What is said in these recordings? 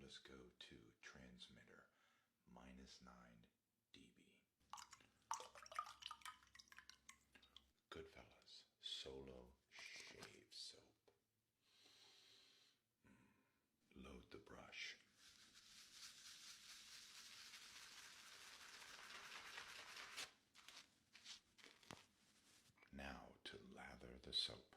us go to transmitter -9 dB. Goodfellas Solo Shave Soap. Load the brush. Now to lather the soap.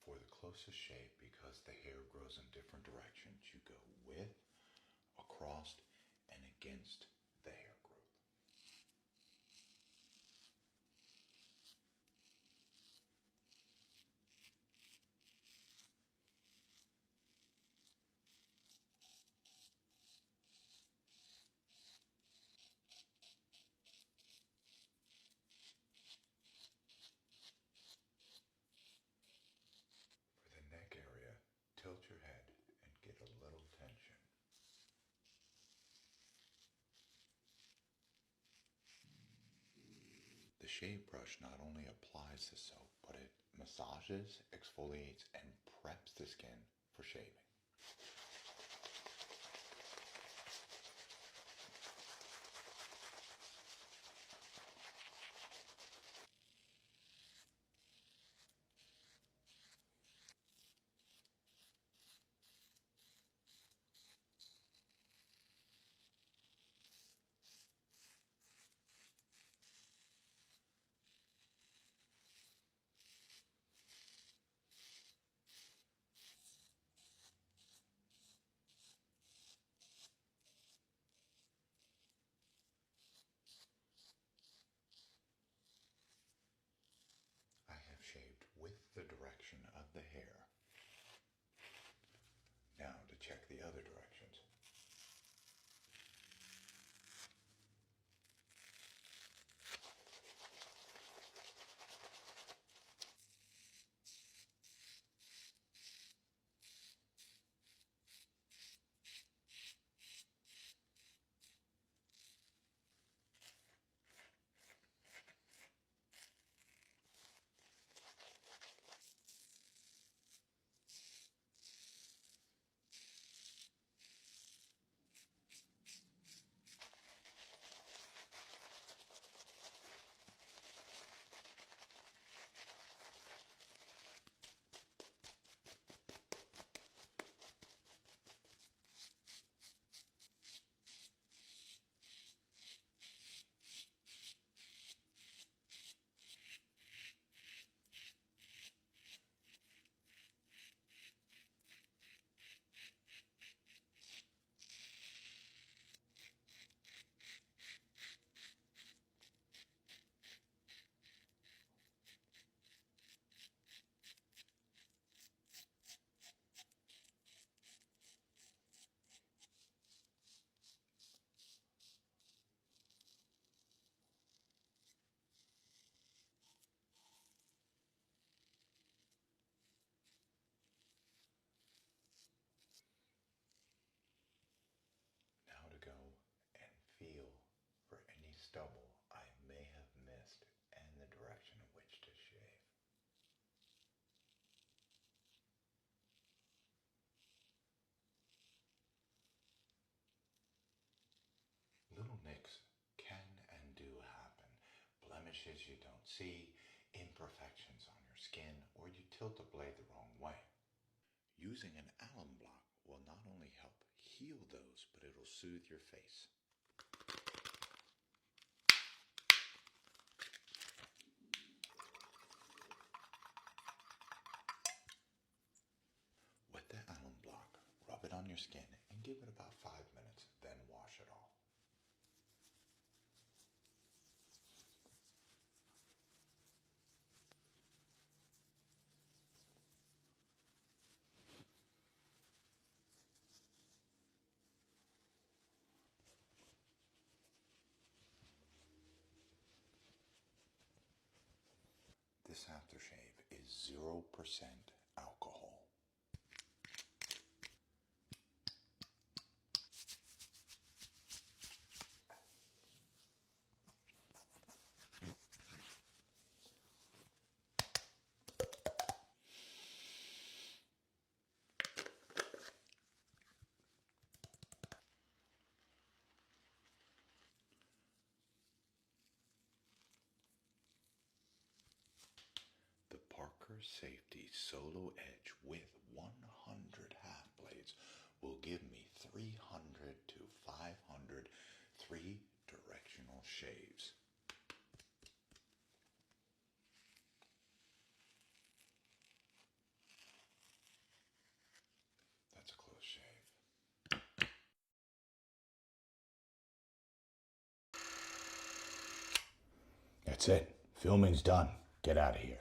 For the closest shave, because the hair grows in different directions, you go with, across, and against the hair growth. For the neck area, tilt your head and get a little tension. The shave brush not only applies the soap, but it massages, exfoliates, and preps the skin for shaving. I have shaved with the direction of the hair. Now to check the other directions. Now to go and feel for any stubble I may have missed and the direction in which to shave. Little nicks can and do happen. Blemishes you don't see, imperfections on your skin, or you tilt the blade the wrong way. Using an alum block will not only help heal those, but it'll soothe your face. With the alum block, rub it on your skin and give it about 5 minutes, then wash it off. this aftershave is 0% alcohol. The Parker Safety Solo Edge with 100 half blades will give me 300 to 500 three-directional shaves. That's a close shave. That's it. Filming's done. Get out of here.